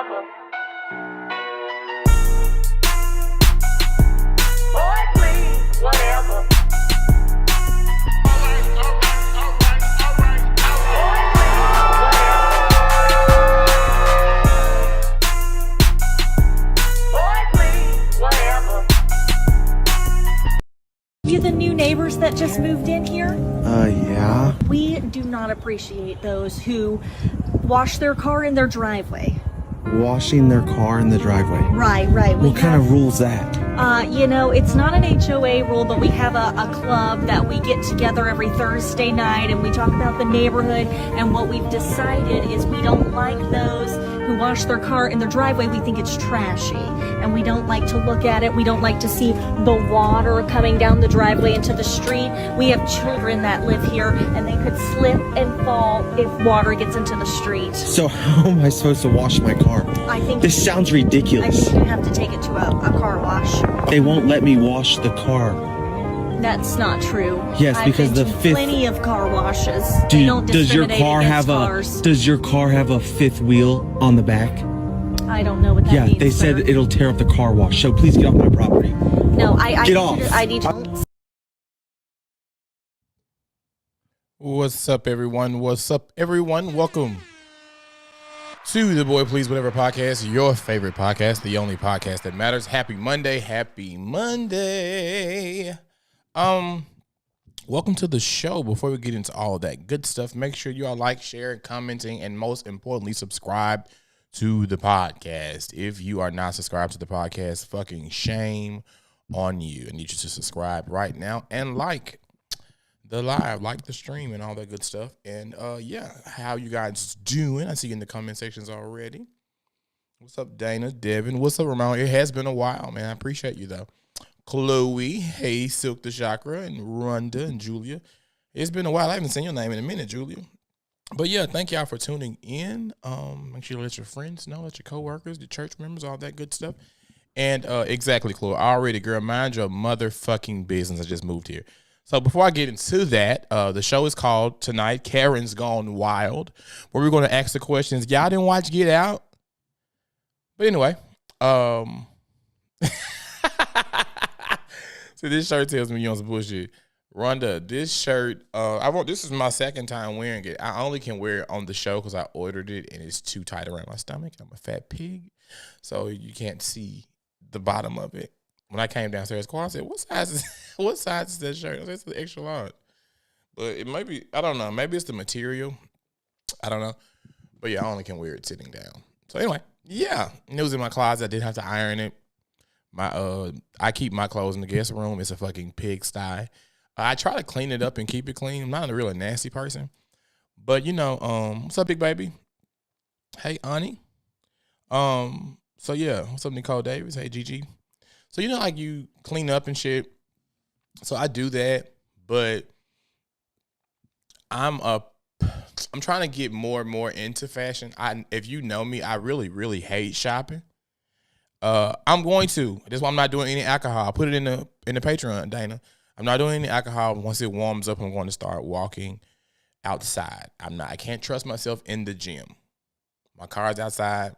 whatever. Boy, please, whatever. You the new neighbors that just moved in here? Yeah. We do not appreciate those who wash their car in their driveway. Washing their car in the driveway. Right. What kind of rule's that? It's not an HOA rule, but we have a club that we get together every Thursday night and we talk about the neighborhood, and what we've decided is we don't like those who wash their car in their driveway. We think it's trashy and we don't like to look at it. We don't like to see the water coming down the driveway into the street. We have children that live here and they could slip and fall if water gets into the street. So how am I supposed to wash my car? I think This sounds I ridiculous. think you have to take it to a car wash. They won't let me wash the car. That's not true. Yes, I've because been the to fifth- plenty of car washes. They don't Does your discriminate car against have cars. Does your car have a fifth wheel on the back? I don't know what that Yeah, means. they sir. said it'll tear up the car wash. So please get off my property. No, I Get need off. I need to. What's up, everyone? Welcome to the Boy Please Whatever podcast, your favorite podcast, the only podcast that matters. Happy Monday. Welcome to the show. Before we get into all of that good stuff, make sure you all like, share, commenting, and most importantly, subscribe to the podcast. If you are not subscribed to the podcast, fucking shame on you. I need you to subscribe right now and like the live, like the stream, and all that good stuff. And how you guys doing? I see you in the comment sections already. What's up, Dana, Devin? What's up, Ramon? It has been a while, man. I appreciate you though. Chloe, hey, Silk the Chakra, and Rhonda and Julia. It's been a while. I haven't seen your name in a minute, Julia. But yeah, thank y'all for tuning in. Make sure you let your friends know, let your coworkers, your church members, all that good stuff. And exactly, Chloe. Already, girl, mind your motherfucking business. I just moved here. So before I get into that, the show is called tonight, Karen's Gone Wild, where we're going to ask the questions. Y'all didn't watch Get Out? But anyway, so this shirt tells me you on some bullshit. Rhonda, this shirt, this is my second time wearing it. I only can wear it on the show because I ordered it and it's too tight around my stomach. I'm a fat pig, so you can't see the bottom of it. When I came downstairs, I said, what size is that shirt? I said, it's the extra large. But it might be, I don't know. Maybe it's the material. I don't know. But yeah, I only can wear it sitting down. So anyway, yeah. It was in my closet. I didn't have to iron it. I keep my clothes in the guest room. It's a fucking pigsty. I try to clean it up and keep it clean. I'm not a really nasty person. But what's up, big baby? Hey, Ani. So yeah, what's up, Nicole Davis? Hey, Gigi. So like you clean up and shit. So I do that, but I'm trying to get more and more into fashion. If you know me, I really, really hate shopping. I'm going to. That's why I'm not doing any alcohol. I put it in the Patreon, Dana. I'm not doing any alcohol. Once it warms up, I'm going to start walking outside. I can't trust myself in the gym. My car's outside.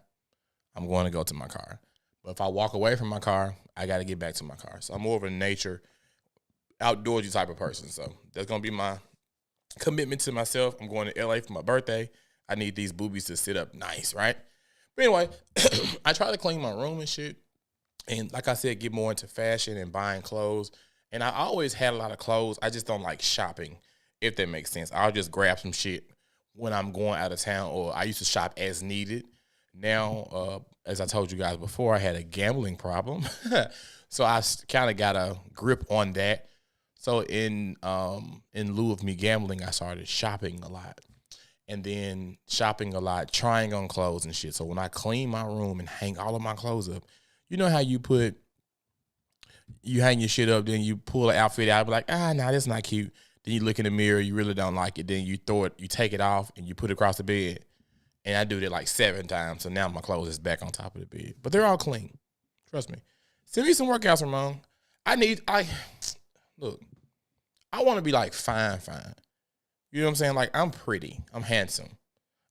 I'm going to go to my car. But if I walk away from my car, I got to get back to my car. So I'm more of a nature, outdoorsy type of person. So that's going to be my commitment to myself. I'm going to LA for my birthday. I need these boobies to sit up nice, right? But anyway, I try to clean my room and shit. And like I said, get more into fashion and buying clothes. And I always had a lot of clothes. I just don't like shopping, if that makes sense. I'll just grab some shit when I'm going out of town, or I used to shop as needed. Now, as I told you guys before, I had a gambling problem. So I kind of got a grip on that. So in lieu of me gambling, I started shopping a lot. And then shopping a lot, trying on clothes and shit. So when I clean my room and hang all of my clothes up, you know how you hang your shit up, then you pull an outfit out, be like, nah, that's not cute. Then you look in the mirror, you really don't like it. Then you throw it, you take it off, and you put it across the bed. And I do that like 7 times. So now my clothes is back on top of the bed. But they're all clean. Trust me. Send me some workouts, Ramon. Look, I want to be like fine. You know what I'm saying? Like, I'm pretty. I'm handsome.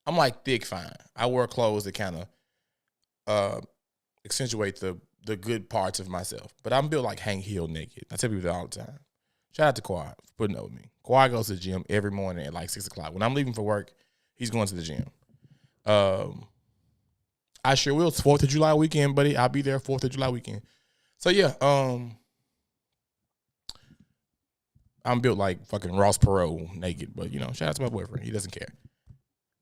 I'm like thick fine. I wear clothes that kind of uh, accentuate the good parts of myself. But I'm built like Hank Hill naked. I tell people that all the time. Shout out to Quad for putting up with me. Quad goes to the gym every morning at like 6 o'clock. When I'm leaving for work, he's going to the gym. I sure will. It's 4th of July weekend, buddy. I'll be there 4th of July weekend. So yeah, I'm built like fucking Ross Perot naked, but you know, shout out to my boyfriend. He doesn't care.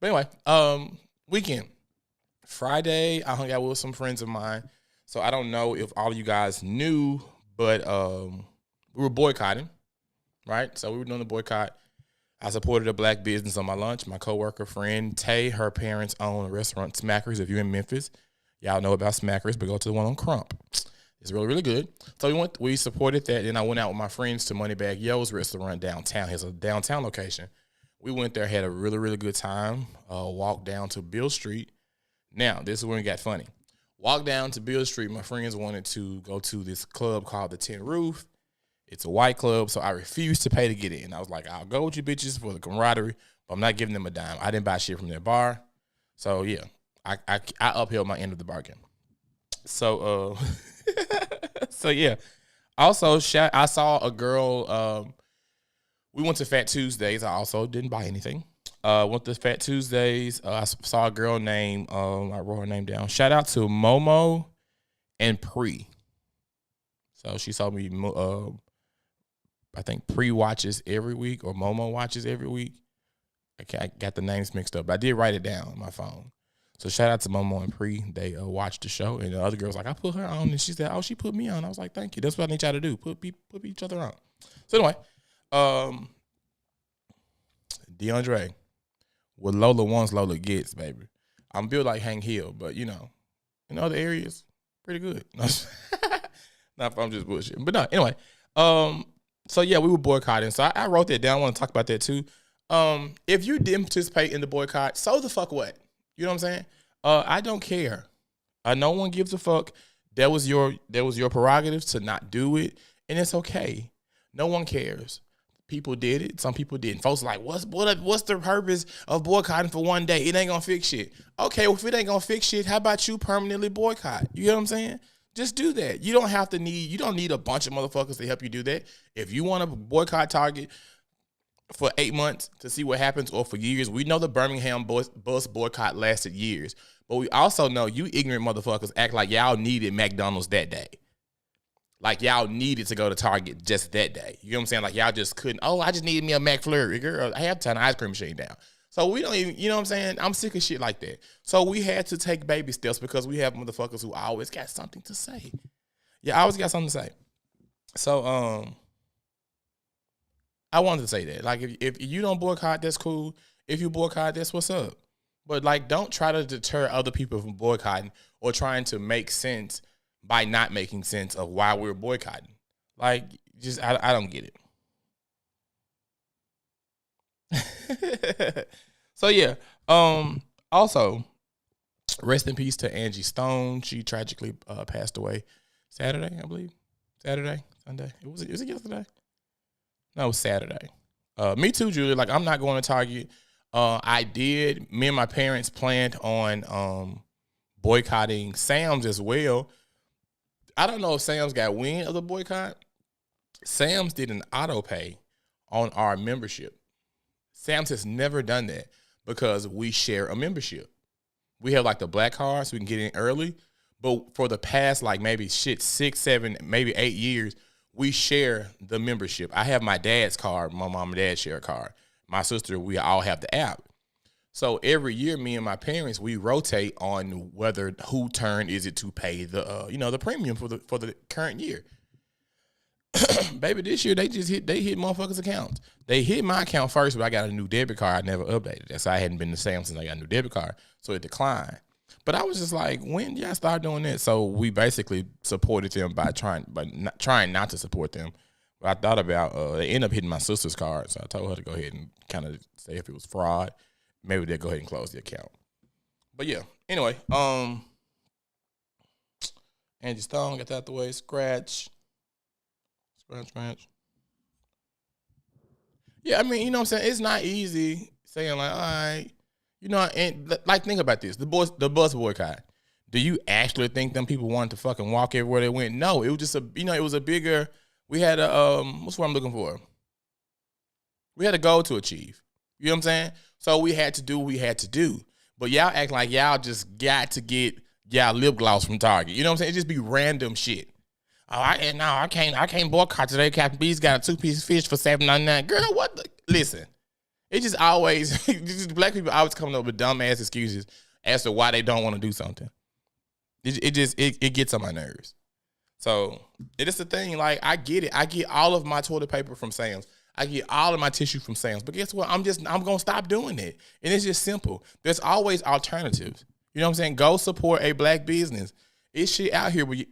But anyway, weekend. Friday, I hung out with some friends of mine. So I don't know if all of you guys knew, but we were boycotting, right? So we were doing the boycott. I supported a black business on my lunch. My coworker friend, Tay, her parents own a restaurant, Smackers. If you're in Memphis, y'all know about Smackers, but go to the one on Crump. It's really, really good. So we supported that. Then I went out with my friends to Moneybag Yo's restaurant downtown. It's a downtown location. We went there, had a really, really good time. Walked down to Beale Street. Now, this is when it got funny. Walked down to Beale Street. My friends wanted to go to this club called the Tin Roof. It's a white club, so I refused to pay to get in. I was like, I'll go with you bitches for the camaraderie, but I'm not giving them a dime. I didn't buy shit from their bar. So, yeah, I upheld my end of the bargain. So, so yeah. Also, I saw a girl. We went to Fat Tuesdays. I also didn't buy anything. Went to Fat Tuesdays. I saw a girl named, I wrote her name down. Shout out to Momo and Pre. So she saw me, I think Pre watches every week or Momo watches every week. I got the names mixed up, but I did write it down on my phone. So shout out to Momo and Pre. They watched the show, and the other girl was like, I put her on, and she said, oh, she put me on. I was like, thank you. That's what I need y'all to do. Put each other on. So anyway, DeAndre, what Lola wants, Lola gets, baby. I'm built like Hank Hill, but you know, in other areas, pretty good. Not if I'm just bullshitting. But no, anyway. So yeah, we were boycotting. So I wrote that down. I want to talk about that too. If you didn't participate in the boycott, so the fuck what? You know what I'm saying? I don't care. No one gives a fuck. That was your prerogative to not do it, and it's okay. No one cares. People did it. Some people didn't. Folks are like, what's the purpose of boycotting for one day? It ain't gonna fix shit. Okay, well, if it ain't gonna fix shit, how about you permanently boycott? You know what I'm saying? Just do that. You don't need a bunch of motherfuckers to help you do that. If you want to boycott Target for 8 months to see what happens, or for years, we know the Birmingham bus boycott lasted years. But we also know you ignorant motherfuckers act like y'all needed McDonald's that day. Like y'all needed to go to Target just that day. You know what I'm saying? Like y'all just couldn't, I just needed me a McFlurry. Girl, I have to turn the ice cream machine down. So we don't even, you know what I'm saying? I'm sick of shit like that. So we had to take baby steps because we have motherfuckers who always got something to say. Yeah, I always got something to say. So I wanted to say that. Like if you don't boycott, that's cool. If you boycott, that's what's up. But like don't try to deter other people from boycotting or trying to make sense by not making sense of why we're boycotting. Like, just I don't get it. So yeah. Also, rest in peace to Angie Stone. She tragically passed away Saturday, I believe. Sunday. Was it yesterday? No, it was Saturday. Me too, Julie. Like, I'm not going to Target. Me and my parents planned on boycotting Sam's as well. I don't know if Sam's got wind of the boycott. Sam's did an auto pay on our membership. Sam's has never done that because we share a membership. We have like the black card so we can get in early. But for the past like maybe 6, 7, maybe 8 years, we share the membership. I have my dad's card. My mom and dad share a card. My sister, we all have the app. So every year, me and my parents, we rotate on who turn is it to pay the the premium for the current year. Baby, this year they hit motherfuckers' accounts. They hit my account first, but I got a new debit card. I never updated. That's why I hadn't been to Sam's since I got a new debit card, so it declined. But I was just like, when did y'all start doing that? So we basically supported them by trying not to support them. But I thought about they ended up hitting my sister's card, so I told her to go ahead and kind of say if it was fraud, maybe they'll go ahead and close the account. But yeah, anyway, Angie Stone got that out the way. Scratch. Yeah, I mean, you know what I'm saying? It's not easy saying like, all right, and like think about this. The bus boycott. Do you actually think them people wanted to fucking walk everywhere they went? No, it was just it was a bigger. We had a what's what I'm looking for? We had a goal to achieve. You know what I'm saying? So we had to do what we had to do. But y'all act like y'all just got to get y'all lip gloss from Target. You know what I'm saying? It just be random shit. Oh, I can't boycott today. Captain B's got a 2-piece fish for $7.99. Girl, what the? Listen, it just always, black people always coming up with dumbass excuses as to why they don't want to do something. It gets on my nerves. So it is the thing. Like, I get it. I get all of my toilet paper from Sam's. I get all of my tissue from Sam's. But guess what? I'm gonna stop doing it. And it's just simple. There's always alternatives. You know what I'm saying? Go support a black business. It's shit out here. We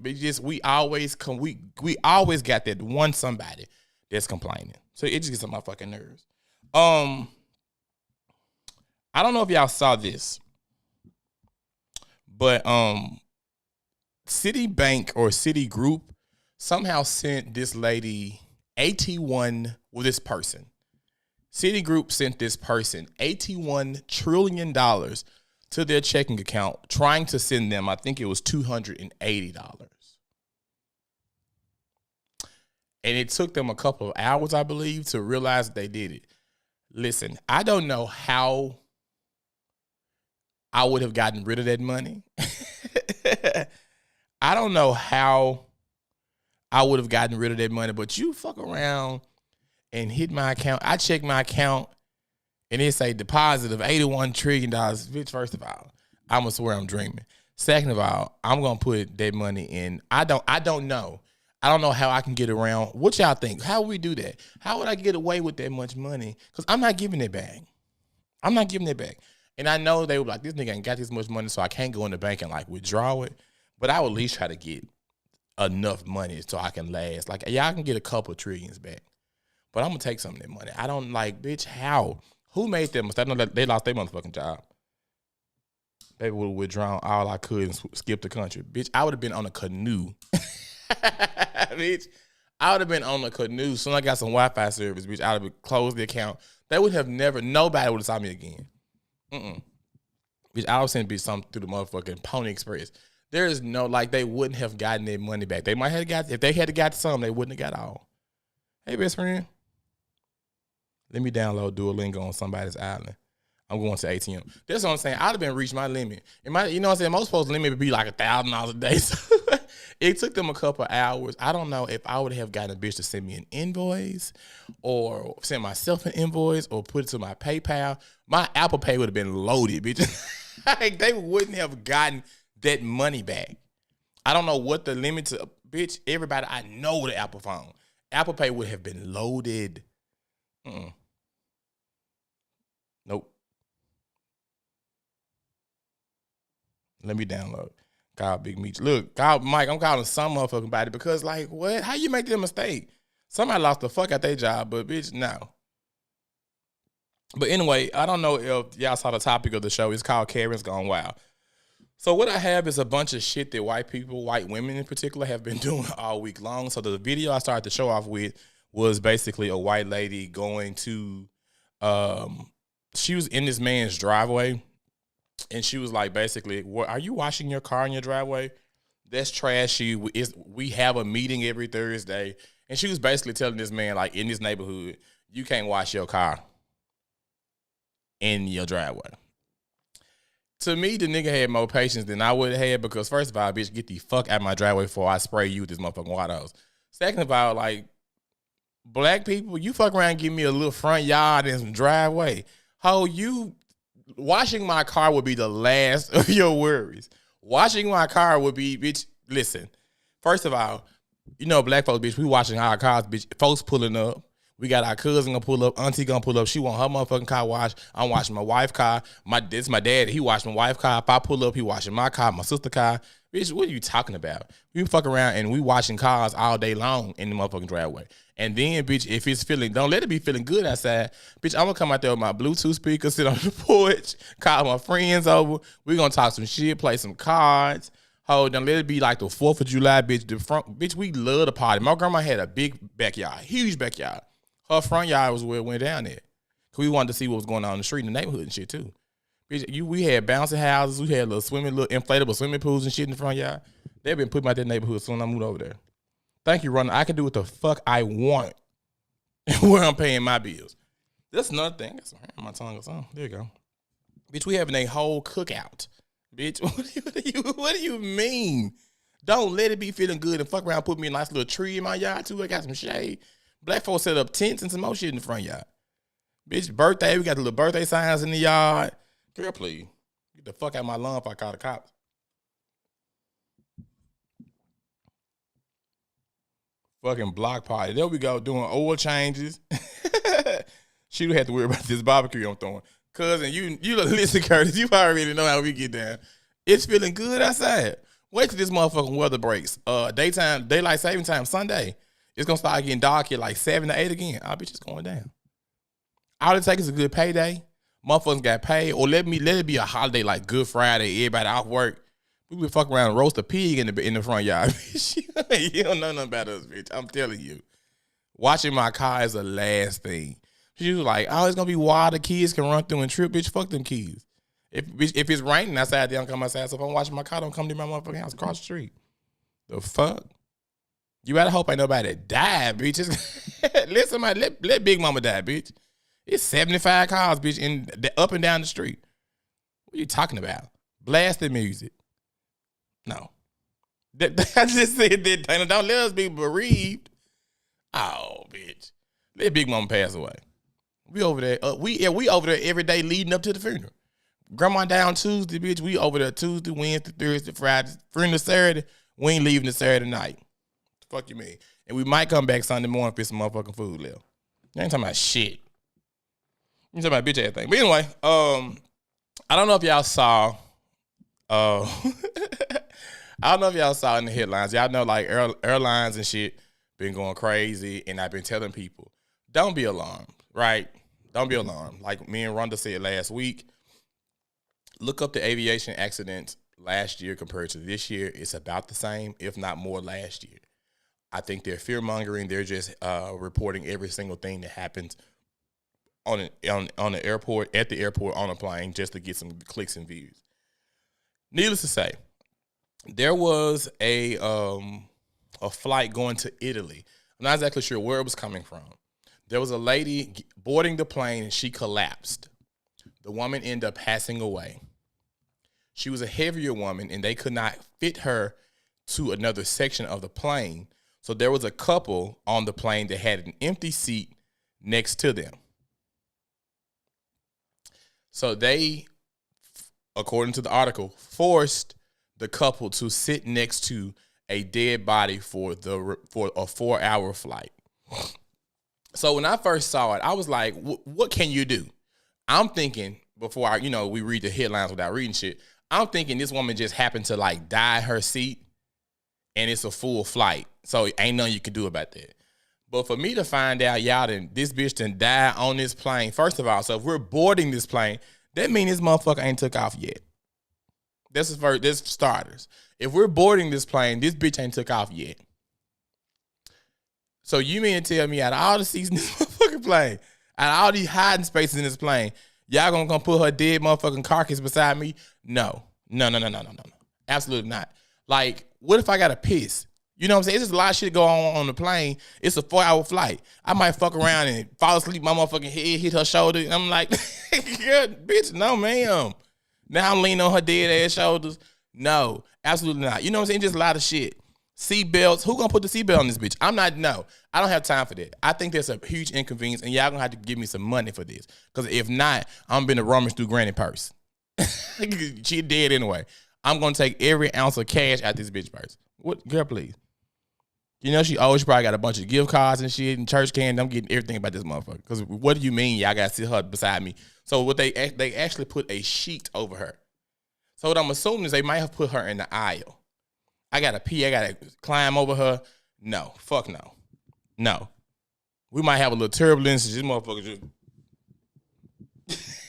always got that one somebody that's complaining. So it just gets on my fucking nerves. I don't know if y'all saw this, but Citibank or Citigroup somehow sent this lady $81. Well, this person, Citigroup sent this person $81 trillion to their checking account, trying to send them, I think it was $280. And it took them a couple of hours, I believe, to realize that they did it. Listen, I don't know how I would have gotten rid of that money. I don't know how I would have gotten rid of that money, but you fuck around and hit my account. I check my account and it say deposit of $81 trillion. Bitch, first of all, I'm gonna swear I'm dreaming. Second of all, I'm gonna put that money in. I don't know. I don't know how I can get around. What y'all think? How would we do that? How would I get away with that much money? Because I'm not giving it back. I'm not giving it back. And I know they were like, this nigga ain't got this much money, so I can't go in the bank and like withdraw it. But I would at least try to get enough money so I can last. Like, yeah, I can get a couple of trillions back. But I'm going to take some of that money. I don't like, bitch, how? Who made that mistake? I know that they lost their motherfucking job. They would have withdrawn all I could and skip the country. Bitch, I would have been on a canoe. Bitch, I would have been on a canoe. Soon as I got some Wi-Fi service, bitch, I would have closed the account. They would have nobody would have saw me again. Bitch, I was sending bitch something through the motherfucking Pony Express. There is no, like, they wouldn't have gotten their money back. They might have got, if they had got some, they wouldn't have got all. Hey, best friend, let me download Duolingo on somebody's island. I'm going to ATM. That's what I'm saying. I'd have been reached my limit. And you know what I'm saying? Most folks' limit would be like $1,000 a day. So it took them a couple of hours. I don't know if I would have gotten a bitch to send me an invoice or send myself an invoice or put it to my PayPal. My Apple Pay would have been loaded, bitch. Like, they wouldn't have gotten that money back. I don't know what the limit to, bitch. Everybody I know with an Apple phone. Apple Pay would have been loaded. Nope. Let me download. Call Big Meech. Look, call Mike. I'm calling some motherfucking body because, like, what? How you make that mistake? Somebody lost the fuck out their job, but bitch, no. But anyway, I don't know if y'all saw the topic of the show. It's called Karen's Gone Wild. So what I have is a bunch of shit that white people, white women in particular, have been doing all week long. So the video I started to show off with was basically a white lady going to, she was in this man's driveway. And she was like, basically, are you washing your car in your driveway? That's trashy. We have a meeting every Thursday. And she was basically telling this man, like, in this neighborhood, you can't wash your car in your driveway. To me, the nigga had more patience than I would have had because, first of all, bitch, get the fuck out of my driveway before I spray you with this motherfucking water hose. Second of all, like, black people, you fuck around and give me a little front yard and some driveway. How you... Washing my car would be the last of your worries. Washing my car would be, bitch, listen. First of all, you know, black folks, bitch, we washing our cars, bitch. Folks pulling up. We got our cousin gonna pull up. Auntie gonna pull up. She want her motherfucking car washed. I'm washing my wife's car. This my dad. He washed my wife's car. If I pull up, he washing my car, my sister's car. Bitch, what are you talking about? We fuck around and we washing cars all day long in the motherfucking driveway. And then, bitch, if it's feeling, don't let it be feeling good outside. Bitch, I'm gonna come out there with my Bluetooth speaker, sit on the porch, call my friends over. We gonna talk some shit, play some cards. Hold on, let it be like the 4th of July, bitch. The front, bitch, we love the party. My grandma had a big backyard, huge backyard. Her front yard was where it went down there. Cause we wanted to see what was going on in the street, in the neighborhood and shit too. Bitch, we had bouncy houses. We had little inflatable swimming pools and shit in the front yard. They've been putting out that neighborhood as soon as I moved over there. Thank you, Ronald. I can do what the fuck I want where I'm paying my bills. That's another thing. I got some hair on my tongue or something. There you go. Bitch, we having a whole cookout. Bitch, what do you mean? Don't let it be feeling good and fuck around, put me a nice little tree in my yard too. I got some shade. Black folks set up tents and some more shit in the front yard. Bitch, birthday, we got the little birthday signs in the yard. Girl, please. Get the fuck out of my lawn if I call the cops. Fucking block party. There we go, doing oil changes. She don't have to worry about this barbecue I'm throwing. Cousin, you listen, Curtis, you already know how we get down. It's feeling good outside. Wait till this motherfucking weather breaks. Daylight saving time, Sunday. It's gonna start getting dark at like 7 to 8 again. I'll be just going down. All it takes is a good payday. Motherfuckers got paid. Or let it be a holiday like Good Friday, everybody off work. We would fuck around and roast a pig in the front yard. You don't know nothing about us, bitch. I'm telling you. Washing my car is the last thing. She was like, oh, it's gonna be wild. The kids can run through and trip, bitch. Fuck them kids. If it's raining outside, they don't come outside. So if I'm washing my car, don't come to my motherfucking house across the street. The fuck? You better hope ain't nobody die, bitch. Let Big Mama die, bitch. It's 75 cars, bitch, up and down the street. What are you talking about? Blasting music. No. I just said that, Dana. Don't let us be bereaved. Oh, bitch. Let Big Mama pass away. We over there. We over there every day leading up to the funeral. Grandma down Tuesday, bitch. We over there Tuesday, Wednesday, Thursday, Friday. Funeral Saturday. We ain't leaving the Saturday night. The fuck you mean? And we might come back Sunday morning for some motherfucking food left. You ain't talking about shit. You talking about bitch ass thing. But anyway, I don't know if y'all saw. I don't know if y'all saw in the headlines. Y'all know like airlines and shit been going crazy, and I've been telling people, don't be alarmed, right? Don't be alarmed. Like me and Rhonda said last week, look up the aviation accidents last year compared to this year. It's about the same, if not more last year. I think they're fear-mongering. They're just reporting every single thing that happens on the airport, at the airport, on a plane, just to get some clicks and views. Needless to say, there was a flight going to Italy. I'm not exactly sure where it was coming from. There was a lady boarding the plane and she collapsed. The woman ended up passing away. She was a heavier woman and they could not fit her to another section of the plane. So there was a couple on the plane that had an empty seat next to them. So they, according to the article, forced the couple to sit next to a dead body for a 4-hour flight. So when I first saw it, I was like, what can you do? I'm thinking, before we read the headlines without reading shit, I'm thinking this woman just happened to like die her seat and it's a full flight. So ain't nothing you can do about that. But for me to find out this bitch done died on this plane, first of all, so if we're boarding this plane, that means this motherfucker ain't took off yet. This is starters. If we're boarding this plane, this bitch ain't took off yet. So you mean to tell me out of all the seats in this motherfucking plane, out of all these hiding spaces in this plane, y'all gonna come put her dead motherfucking carcass beside me? No. Absolutely not. Like, what if I gotta piss? You know what I'm saying? It's just a lot of shit going on the plane. It's a 4-hour flight. I might fuck around and fall asleep. My motherfucking head hit her shoulder. And I'm like, good bitch, no, ma'am. Now I'm leaning on her dead ass shoulders. No, absolutely not. You know what I'm saying? Just a lot of shit. Seatbelts. Who gonna put the seatbelt on this bitch? I don't have time for that. I think that's a huge inconvenience, and y'all gonna have to give me some money for this. Because if not, I'm gonna rummage through Granny purse. She dead anyway. I'm gonna take every ounce of cash out this bitch purse. What, girl, please. You know she probably got a bunch of gift cards and shit and church candy. I'm getting everything about this motherfucker. Because what do you mean y'all got to sit her beside me? So what they actually put a sheet over her. So what I'm assuming is they might have put her in the aisle. I got to pee. I got to climb over her. No. Fuck no. No. We might have a little turbulence. This motherfucker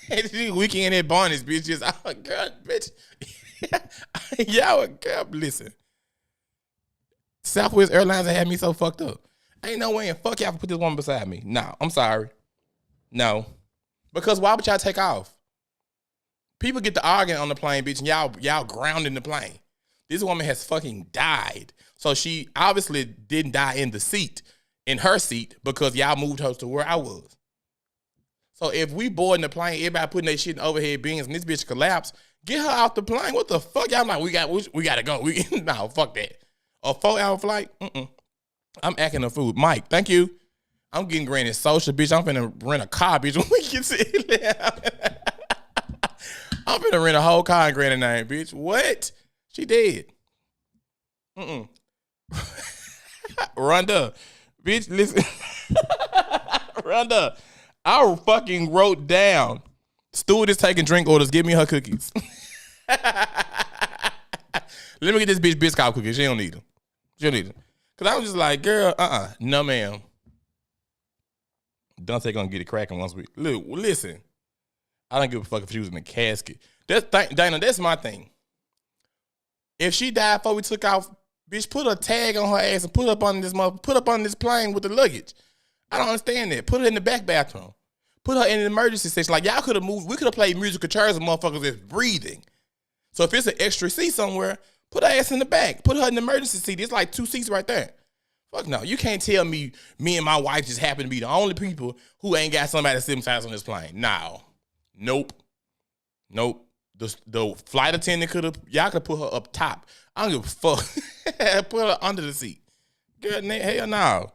just... Weekend at Barney's, bitch. Just, oh, girl, bitch. Y'all, girl, listen. Southwest Airlines had me so fucked up. Ain't no way in fuck y'all put this woman beside me. No, I'm sorry. No. Because why would y'all take off? People get to arguing on the plane, bitch, and y'all grounding the plane. This woman has fucking died. So she obviously didn't die in her seat, because y'all moved her to where I was. So if we boarding the plane, everybody putting their shit in overhead bins, and this bitch collapsed, get her out the plane. What the fuck? Y'all like, we gotta go. No, fuck that. A 4-hour flight? I'm acting a fool. Mike, thank you. I'm getting granted social, bitch. I'm finna rent a car, bitch. When we get to there. I'm finna rent a whole car in granted name, bitch. What? She dead. Rhonda, bitch, listen. Rhonda, I fucking wrote down, stewardess taking drink orders, give me her cookies. Let me get this bitch Biscoff cookies. She don't need them. Because I was just like, girl, no ma'am. Dante gonna get it cracking once we, look, listen. I don't give a fuck if she was in a casket. Dana, that's my thing. If she died before we took off, bitch, put a tag on her ass and put up on this plane with the luggage. I don't understand that. Put her in the back bathroom. Put her in an emergency section. Like, y'all could have moved. We could have played musical chairs with motherfuckers that's breathing. So if it's an extra seat somewhere, put her ass in the back. Put her in the emergency seat. It's like 2 seats right there. Fuck no. You can't tell me and my wife just happen to be the only people who ain't got somebody sitting beside on this plane. No. Nope. The flight attendant y'all could put her up top. I don't give a fuck. Put her under the seat. Girl, hell no.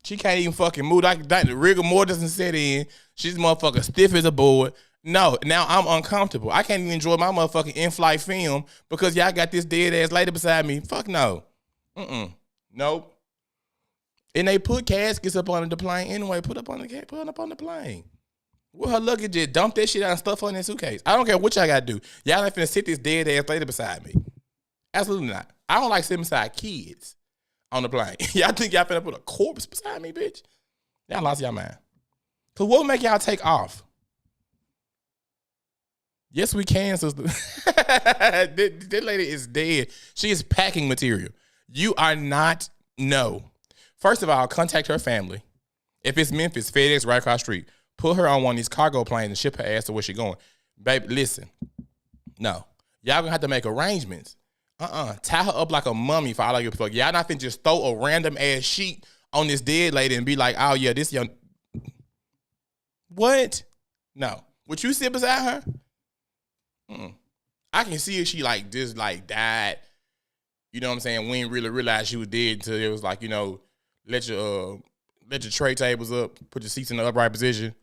She can't even fucking move. The rigor mortis doesn't set in. She's motherfucking stiff as a board. No, now I'm uncomfortable. I can't even enjoy my motherfucking in-flight film because y'all got this dead ass lady beside me. Fuck no. Nope. And they put caskets up on the plane anyway. Put up on the plane. With her luggage, just dump that shit out and stuff her in that suitcase. I don't care what y'all got to do. Y'all ain't finna sit this dead ass lady beside me. Absolutely not. I don't like sitting beside kids on the plane. Y'all think y'all finna put a corpse beside me, bitch? Y'all lost y'all mind. Cause what would make y'all take off? Yes, we can, sister. That lady is dead. She is packing material. You are not, no. First of all, contact her family. If it's Memphis, FedEx right across the street. Put her on one of these cargo planes and ship her ass to where she going. Baby, listen. No. Y'all gonna have to make arrangements. Tie her up like a mummy for all I give a fuck. Y'all not finna just throw a random ass sheet on this dead lady and be like, oh yeah, this young. What? No. Would you sit beside her? I can see if she like just like died. You know what I'm saying? We didn't really realize she was dead until it was like, you know, let your tray tables up, put your seats in the upright position,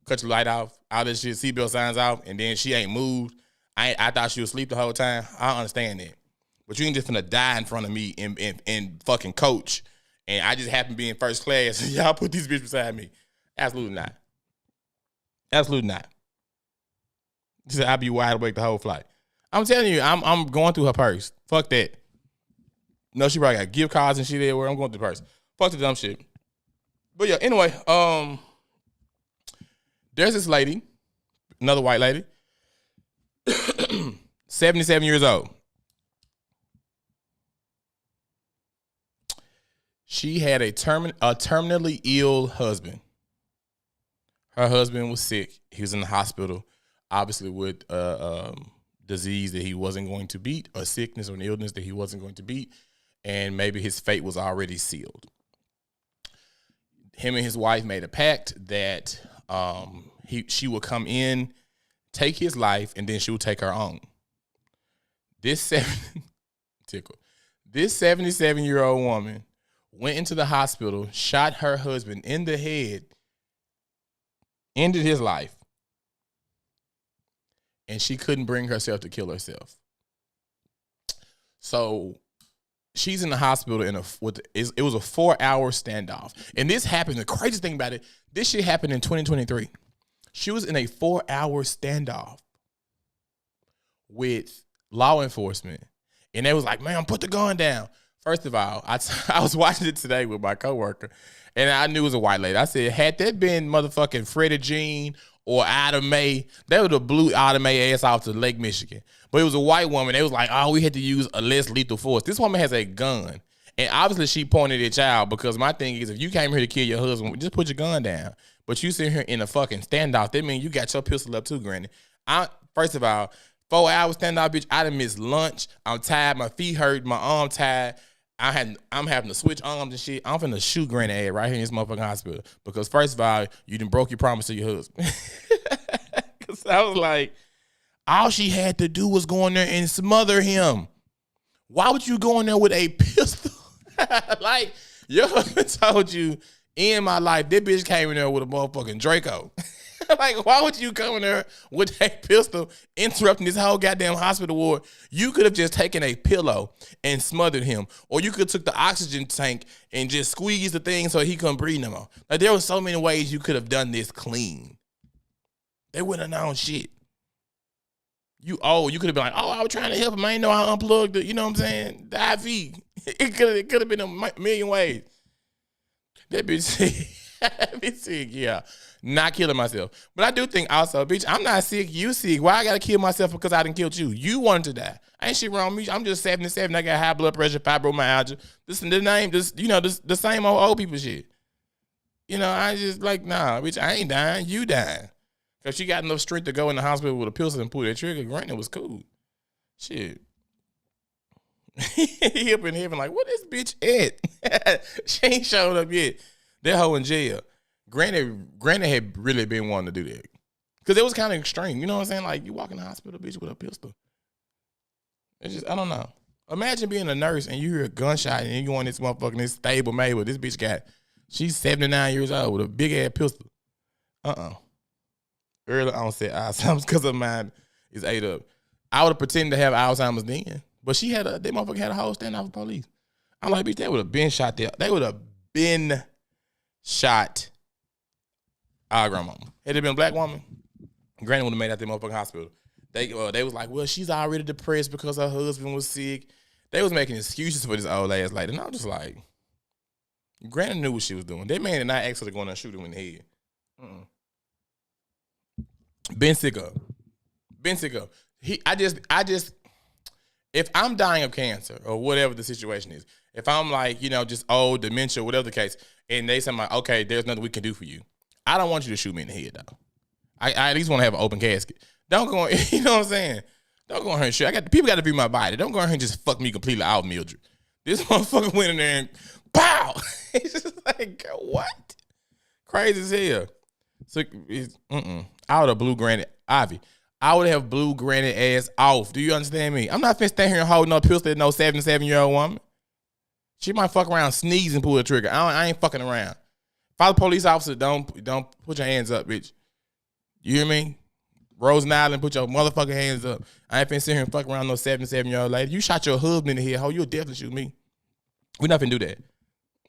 cut your light off, all this shit, seatbelt signs off, and then she ain't moved. I thought she was asleep the whole time. I don't understand that. But you ain't just finna die in front of me and fucking coach, and I just happen to be in first class, and y'all put these bitches beside me. Absolutely not. Absolutely not. She said, I'll be wide awake the whole flight. I'm telling you, I'm going through her purse. Fuck that. No, she probably got gift cards and shit everywhere. I'm going through the purse. Fuck the dumb shit. But yeah, anyway, there's this lady, another white lady, 77 years old. She had a terminally ill husband. Her husband was sick. He was in the hospital, obviously with a disease that he wasn't going to beat, a sickness or an illness that he wasn't going to beat, and maybe his fate was already sealed. Him and his wife made a pact that she would come in, take his life, and then she would take her own. This 77-year-old woman went into the hospital, shot her husband in the head, ended his life, and she couldn't bring herself to kill herself. So she's in the hospital it was a 4-hour standoff. And this happened, the craziest thing about it, this shit happened in 2023. She was in a 4-hour standoff with law enforcement. And they was like, man, put the gun down. First of all, I was watching it today with my coworker, and I knew it was a white lady. I said, had that been motherfucking Freddie Jean or Ida Mae, they would have blew Ida Mae ass off to Lake Michigan. But it was a white woman. They was like, oh, we had to use a less lethal force. This woman has a gun. And obviously she pointed at y'all, because my thing is, if you came here to kill your husband, just put your gun down. but you sitting here in a fucking standoff. That means you got your pistol up too, Granny. First of all, 4 hours standoff, bitch. I done missed lunch. I'm tired. My feet hurt. My arm tired. I'm having to switch arms and shit. I'm finna shoot Granny ass right here in this motherfucking hospital. Because first of all, you done broke your promise to your husband. Cause I was like, all she had to do was go in there and smother him. Why would you go in there with a pistol? Like, your husband told you, in my life, this bitch came in there with a motherfucking Draco. Like, why would you come in there with a pistol, interrupting this whole goddamn hospital ward? You could have just taken a pillow and smothered him. Or you could have took the oxygen tank and just squeezed the thing so he couldn't breathe no more. Like, there were so many ways you could have done this clean. They wouldn't have known shit. You could have been like, I was trying to help him. I didn't know I unplugged the, you know what I'm saying, the IV. It could have been a million ways. That bitch sick, yeah. Not killing myself. But I do think also, bitch, I'm not sick, you sick. Why I gotta kill myself because I done killed you? You wanted to die. Ain't shit wrong with me. I'm just 77. I got high blood pressure, fibromyalgia. This is the name, the same old people shit. You know, I just like, nah, bitch, I ain't dying. You dying. Because she got enough strength to go in the hospital with a pistol and pull that trigger. Granted, was cool. Shit. He up in heaven like, what this bitch at? She ain't showed up yet. That hoe in jail. Granny had really been wanting to do that. Because it was kind of extreme. You know what I'm saying? Like, you walk in the hospital, bitch, with a pistol. It's just, I don't know. Imagine being a nurse and you hear a gunshot and you on this motherfucking, this stable made with this bitch she's 79 years old with a big ass pistol. Early onset Alzheimer's because her mind is ate up. I would have pretended to have Alzheimer's then. But that motherfucker had a whole standoff with police. I'm like, bitch, they would have been shot there. They would have been shot our grandmama. Had it been a black woman, Granny would have made it out the motherfucking hospital. They was like, well, she's already depressed because her husband was sick. They was making excuses for this old ass lady. And I was just like, Granny knew what she was doing. That man did not ask her to go in there and shoot him in the head. Been sick of. I just, if I'm dying of cancer or whatever the situation is, if I'm like, just old, dementia, whatever the case, and they say, like, okay, there's nothing we can do for you. I don't want you to shoot me in the head, though. I at least want to have an open casket. Don't go, you know what I'm saying? Don't go in here and shoot. People got to be my body. Don't go in here and just fuck me completely out, Mildred. This motherfucker went in there and pow! It's just like, what? Crazy as hell. So, I would have blew Granny, Ivy. I would have blew Granny ass off. Do you understand me? I'm not finna stand here and hold no pistol at no 77-year-old woman. She might fuck around, sneeze, and pull the trigger. I ain't fucking around. If I was a police officer, don't put your hands up, bitch. You hear me? Rosen Island, put your motherfucking hands up. I ain't finna sit here and fuck around no 77-year-old lady. You shot your husband in the head, ho, you'll definitely shoot me. We not finna do that.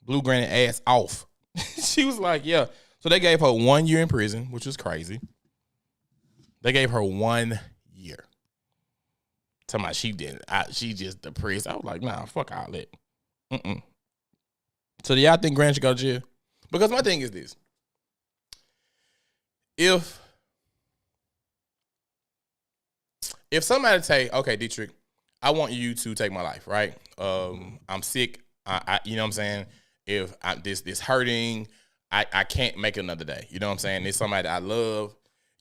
Blew Granny ass off. She was like, yeah. So they gave her 1 year in prison, which was crazy. They gave her 1 year. Talking about she just depressed. I was like, nah, fuck all that. So do y'all think Granny should go to jail? Because my thing is this. If somebody say, okay, Dietrich, I want you to take my life, right? I'm sick. You know what I'm saying? If this hurting, I can't make it another day. You know what I'm saying? It's somebody that I love.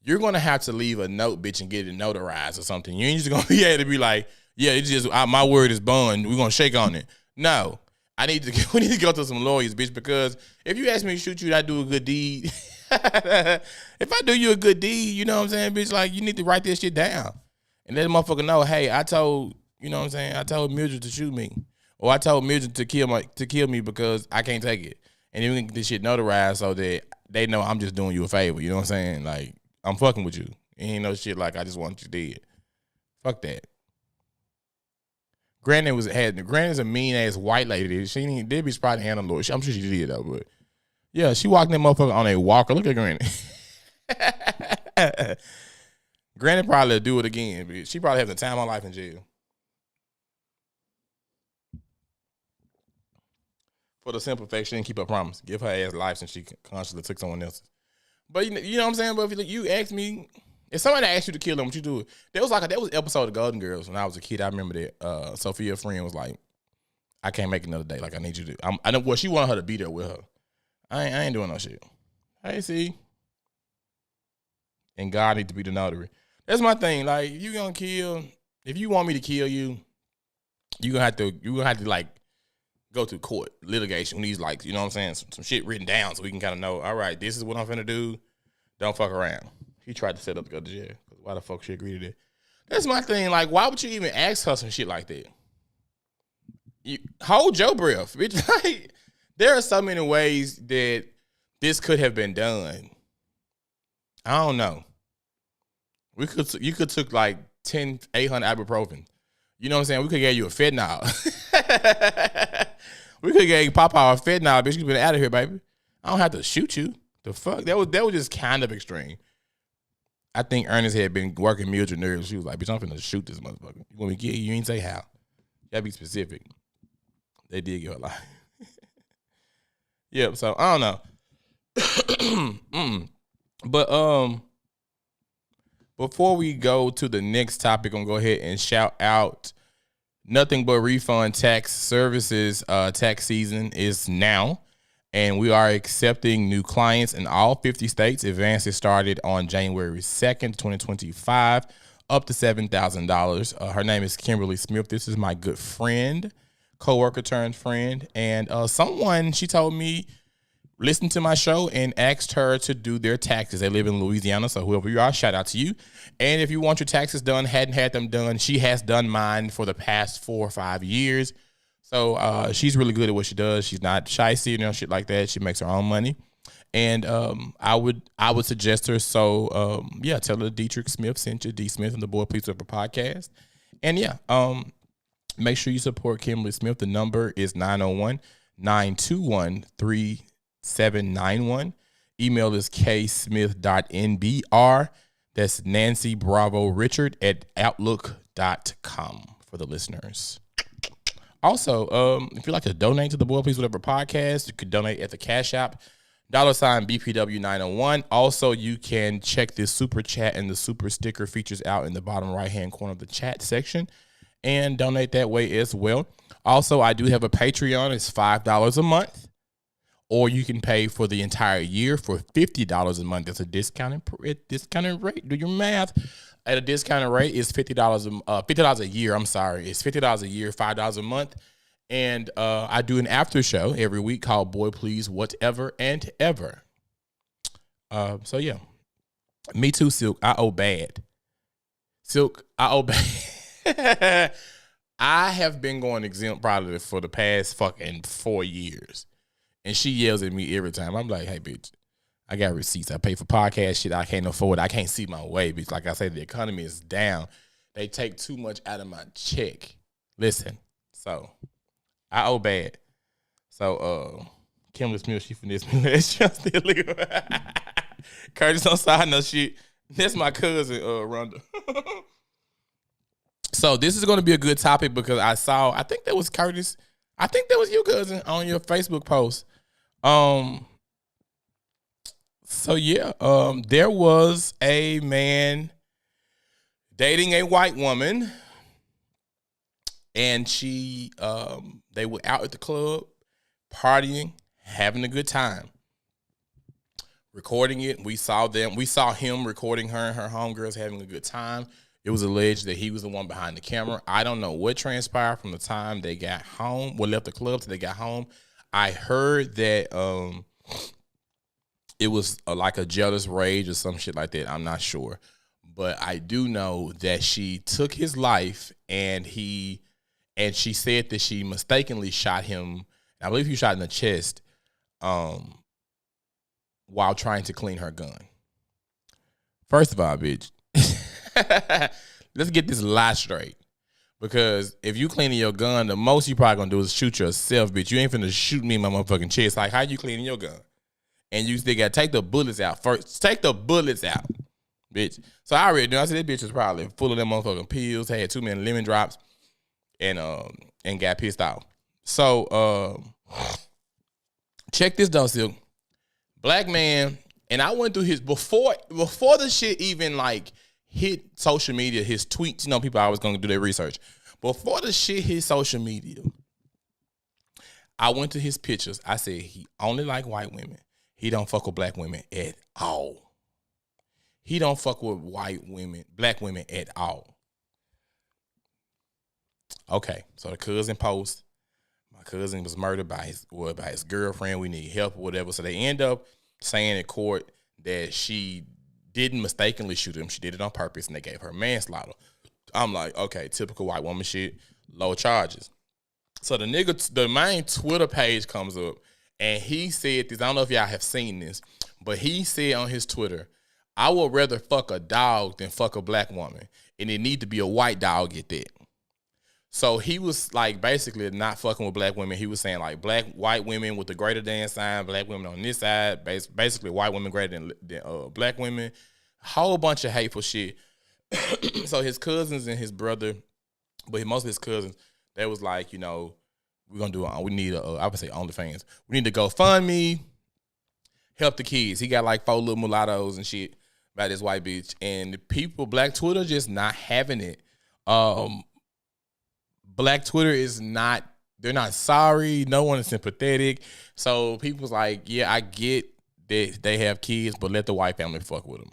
You're going to have to leave a note, bitch, and get it notarized or something. You ain't just going to be able to be like, yeah, it's just, my word is bond. We're going to shake on it. No. We need to go to some lawyers, bitch, because if you ask me to shoot you and I do a good deed, if I do you a good deed, you know what I'm saying, bitch, like, you need to write this shit down. And let the motherfucker know, hey, I told Mildred to shoot me. Or I told Mildred to kill me because I can't take it. And then we can get this shit notarized so that they know I'm just doing you a favor. You know what I'm saying? Like, I'm fucking with you. Ain't no shit like I just want you dead. Fuck that. Granny's a mean ass white lady. She didn't, that bitch probably handle Lord. I'm sure she did though, but yeah, she walked that motherfucker on a walker. Look at Granny. Granny probably do it again, but she probably has the time of her life in jail. For the simple fact she didn't keep her promise. Give her ass life since she consciously took someone else's. But you know what I'm saying? But if you ask me, if somebody asked you to kill them, would you do it? There was an episode of Golden Girls when I was a kid. I remember that Sophia's friend was like, I can't make another day. Like, I need you to. I know. Well, she wanted her to be there with her. I ain't doing no shit. Hey, see, and God need to be the notary. That's my thing. Like, if you want me to kill you, you're gonna have to like go to court, litigation. We need, like, you know what I'm saying, some shit written down so we can kind of know, all right, this is what I'm finna do. Don't fuck around. He tried to set up to go to jail. Why the fuck she agreed to that? That's my thing. Like, why would you even ask her some shit like that? You hold your breath, bitch. Like, there are so many ways that this could have been done. I don't know. You could took like 800 ibuprofen. You know what I'm saying? We could get you a fentanyl. We could get Papa a fentanyl, bitch. You been out of here, baby. I don't have to shoot you. The fuck? That was just kind of extreme. I think Ernest had been working Mildred nerves. She was like, bitch, I'm finna shoot this motherfucker. You want me to kill you? You ain't say how. You gotta be specific. They did give a lie. Yep, so I don't know. But before we go to the next topic, I'm gonna go ahead and shout out Nothing But Refund Tax Services. Tax season is now, and we are accepting new clients in all 50 states. Advances started on January 2nd, 2025, up to $7,000. Her name is Kimberly Smith. This is my good friend, coworker turned friend, and someone, she told me, listened to my show and asked her to do their taxes. They live in Louisiana, so whoever you are, shout out to you. And if you want your taxes done, hadn't had them done, she has done mine for the past 4 or 5 years. So she's really good at what she does. She's not shicey, you know, shit like that. She makes her own money. And I would suggest her. So yeah, tell her Dietrich Smith sent you, Dee Smith and the Boy Please Whatever podcast. And yeah, make sure you support Kimberly Smith. The number is 901-921-3791. Email is ksmith.nbr. That's Nancy Bravo Richard at outlook.com for the listeners. Also, if you'd like to donate to the Boy Please Whatever podcast, you could donate at the Cash App, $BPW901. Also, you can check this super chat and the super sticker features out in the bottom right-hand corner of the chat section and donate that way as well. Also, I do have a Patreon. It's $5 a month, or you can pay for the entire year for $50 a month. That's a discounted rate. Do your math. At a discounted rate, it's $50 a year. I'm sorry. It's $50 a year, $5 a month. And I do an after show every week called Boy Please Whatever and Ever. So yeah. Me too, Silk. I owe bad. Silk, I owe bad. I have been going exempt probably for the past fucking 4 years. And she yells at me every time. I'm like, hey, bitch, I got receipts. I pay for podcast shit I can't afford. I can't see my way, bitch. Like I said, the economy is down. They take too much out of my check. Listen, so I owe bad. So Kimberly Smith, she finessed me last year. Still legal. Curtis on side no shit. That's my cousin, Rhonda. So this is going to be a good topic because I think that was Curtis. I think that was you, cousin, on your Facebook post. So yeah, there was a man dating a white woman, and they were out at the club, partying, having a good time, recording it. We saw him recording her and her homegirls having a good time. It was alleged that he was the one behind the camera. I don't know what transpired from the time they got home, left the club till they got home. I heard that it was like a jealous rage or some shit like that. I'm not sure. But I do know that she took his life, and she said that she mistakenly shot him. I believe he shot in the chest while trying to clean her gun. First of all, bitch, let's get this lie straight. Because if you cleaning your gun, the most you probably gonna do is shoot yourself, bitch. You ain't finna shoot me in my motherfucking chest. Like, how you cleaning your gun? And you still gotta take the bullets out first. Take the bullets out, bitch. So I already knew. I said, this bitch was probably full of them motherfucking pills, had too many lemon drops, and got pissed off. So check this though, Silk. Black man, and I went through his before the shit even like hit social media, his tweets. You know, people are always gonna do their research. Before the shit hit social media, I went to his pictures. I said he only like white women. He don't fuck with black women at all. he don't fuck with black women at all. Okay, so the cousin posts, my cousin was murdered by his girlfriend. We need help or whatever. So they end up saying in court that she didn't mistakenly shoot him. She did it on purpose, and they gave her manslaughter. I'm like, okay, typical white woman shit, low charges. So the main Twitter page comes up, and he said this. I don't know if y'all have seen this, but he said on his Twitter, I would rather fuck a dog than fuck a black woman, and it need to be a white dog at that. So he was like basically not fucking with black women. He was saying like white women with the greater than sign, black women on this side, basically white women greater than black women. Whole bunch of hateful shit. So his cousins and his brother, but most of his cousins, they was like, you know, we're gonna do we need I would say OnlyFans. We need to go fund me, help the kids. He got like 4 little mulattoes and shit about this white bitch, and the people, Black Twitter, just not having it. Black Twitter is not, they're not sorry. No one is sympathetic. So people's like, yeah, I get that they have kids, but let the white family fuck with them.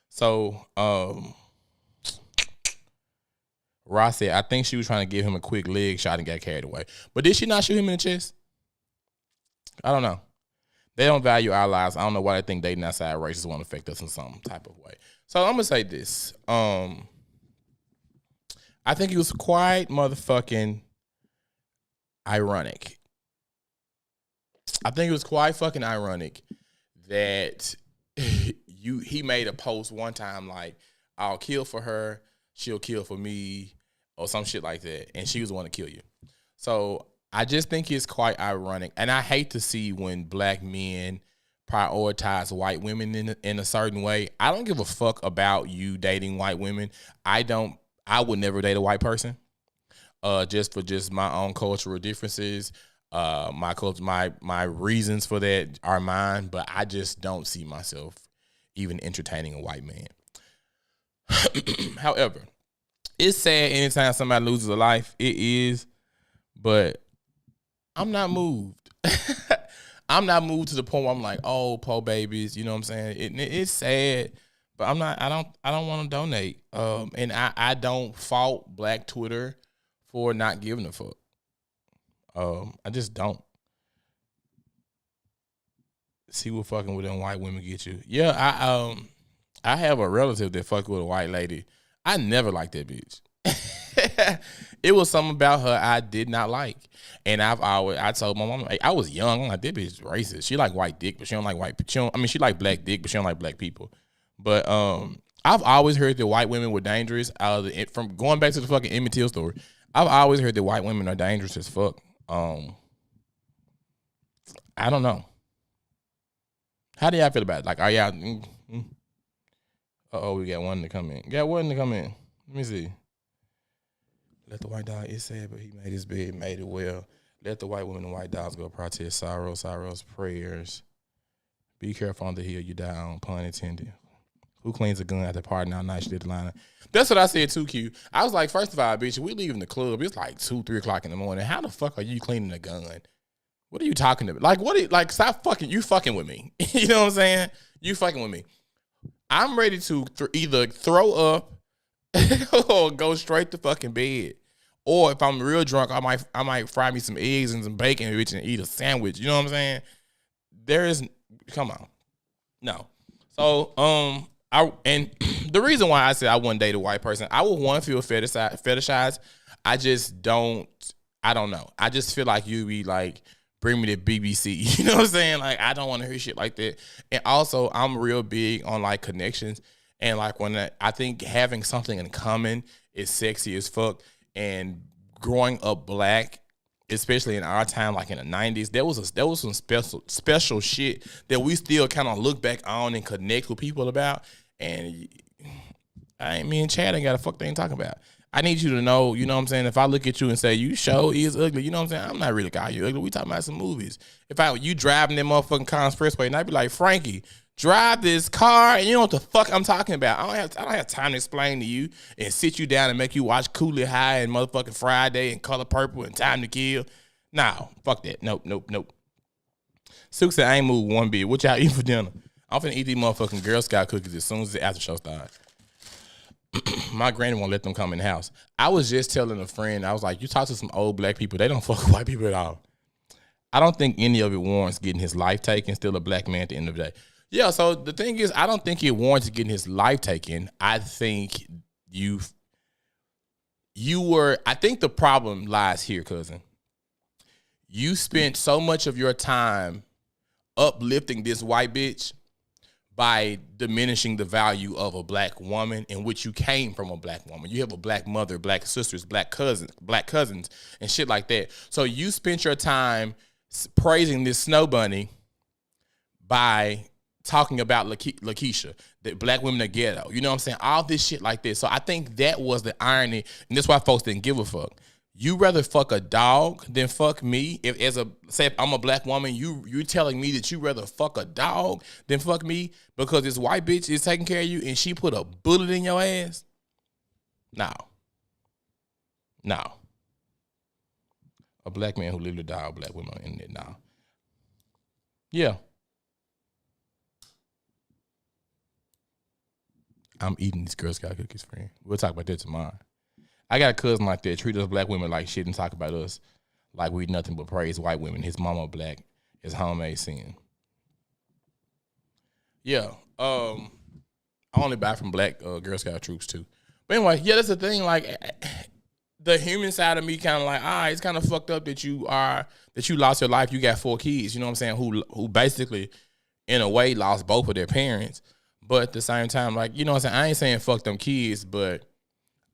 So Ross said, I think she was trying to give him a quick leg shot and got carried away. But did she not shoot him in the chest? I don't know. They don't value our lives. I don't know why they think dating outside races won't affect us in some type of way. So I'm going to say this. I think it was quite motherfucking ironic. I think it was quite fucking ironic that he made a post one time like, I'll kill for her, she'll kill for me, or some shit like that, and she was the one to kill you. So I just think it's quite ironic, and I hate to see when black men prioritize white women in a certain way. I don't give a fuck about you dating white women. I would never date a white person, just for my own cultural differences. My reasons for that are mine, but I just don't see myself even entertaining a white man. However, it's sad anytime somebody loses a life. It is, but I'm not moved. I'm not moved to the point where I'm like, oh, poor babies. You know what I'm saying? It's sad. But I'm not. I don't want to donate. And I don't fault Black Twitter for not giving a fuck. I just don't. See what fucking with them white women get you. Yeah, I have a relative that fucked with a white lady. I never liked that bitch. It was something about her I did not like, and I told my mom, I was young. I'm like, that bitch is racist. She like white dick, but she don't like white. She like black dick, but she don't like black people. But I've always heard that white women were dangerous. From going back to the fucking Emmett Till story, I've always heard that white women are dangerous as fuck. I don't know. How do y'all feel about it? Like, are y'all? We got one to come in. Let me see. Let the white dog. It's sad, but he made his bed, made it well. Let the white women and white dogs go protest sorrows, prayers. Be careful on the hill you die on, pun intended. Who cleans a gun at the party now? Night shit line. That's what I said too, Q. I was like, first of all, bitch, we leaving the club. It's like 2-3 o'clock in the morning. How the fuck are you cleaning a gun? What are you talking about? Like, stop fucking. You fucking with me. You know what I'm saying? You fucking with me. I'm ready to either throw up or go straight to fucking bed. Or if I'm real drunk, I might fry me some eggs and some bacon, bitch, and eat a sandwich. You know what I'm saying? Come on. No. So, and the reason why I said I wouldn't date a white person, I would want to feel fetishized. I don't know. I just feel like you be like, bring me to BBC. You know what I'm saying? Like, I don't want to hear shit like that. And also, I'm real big on like connections. And like I think having something in common is sexy as fuck. And growing up black, especially in our time, like in the 90s, there was some special shit that we still kind of look back on and connect with people about. And me and Chad ain't got a fuck thing to talk about. I need you to know, you know what I'm saying? If I look at you and say, you sure is ugly, you know what I'm saying? I'm not really calling you ugly. We talking about some movies. If you driving that motherfucking car on Expressway, and I'd be like, Frankie, drive this car, and you know what the fuck I'm talking about. I don't have time to explain to you and sit you down and make you watch Cooley High and motherfucking Friday and Color Purple and Time to Kill. Nah, fuck that. Nope. Suk said, I ain't moved one bit. What y'all eat for dinner? I'm finna eat these motherfucking Girl Scout cookies as soon as the after show starts. My granny won't let them come in the house. I was just telling a friend, I was like, you talk to some old black people, they don't fuck with white people at all. I don't think any of it warrants getting his life taken. Still a black man at the end of the day. Yeah, so the thing is, I don't think it warrants getting his life taken. I think I think the problem lies here, cousin. You spent so much of your time uplifting this white bitch by diminishing the value of a black woman in which you came from a black woman. You have a black mother, black sisters, black cousins, and shit like that. So you spent your time praising this snow bunny by talking about Lakeisha, that black women are ghetto. You know what I'm saying? All this shit like this. So I think that was the irony, and that's why folks didn't give a fuck. You rather fuck a dog than fuck me. If I'm a black woman, you're telling me that you rather fuck a dog than fuck me because this white bitch is taking care of you and she put a bullet in your ass? No. A black man who literally died with black women on the internet. No. Yeah. I'm eating these Girl Scout cookies, friend. We'll talk about that tomorrow. I got a cousin like that, treat us black women like shit and talk about us like we nothing but praise white women. His mama black, his homemade sin. Yeah, I only buy from black Girl Scout troops too. But anyway, yeah, that's the thing. Like the human side of me kind of like, it's kind of fucked up that you lost your life. You got 4 kids, you know what I'm saying, who basically in a way lost both of their parents. But at the same time, like, you know what I'm saying, I ain't saying fuck them kids, but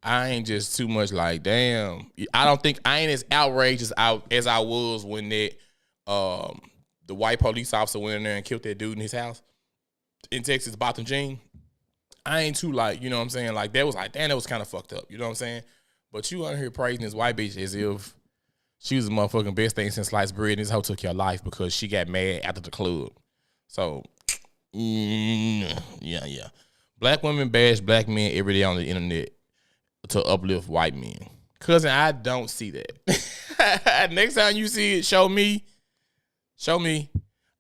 I ain't just too much like, damn. I ain't as outraged as I was when the white police officer went in there and killed that dude in his house in Texas, Botham Jean. I ain't too like, you know what I'm saying? Like, that was like, damn, that was kind of fucked up. You know what I'm saying? But you out here praising this white bitch as if she was the motherfucking best thing since sliced bread and this hoe took your life because she got mad after the club. So, yeah. Black women bash black men every day on the internet to uplift white men. Cousin, I don't see that. Next time you see it, show me.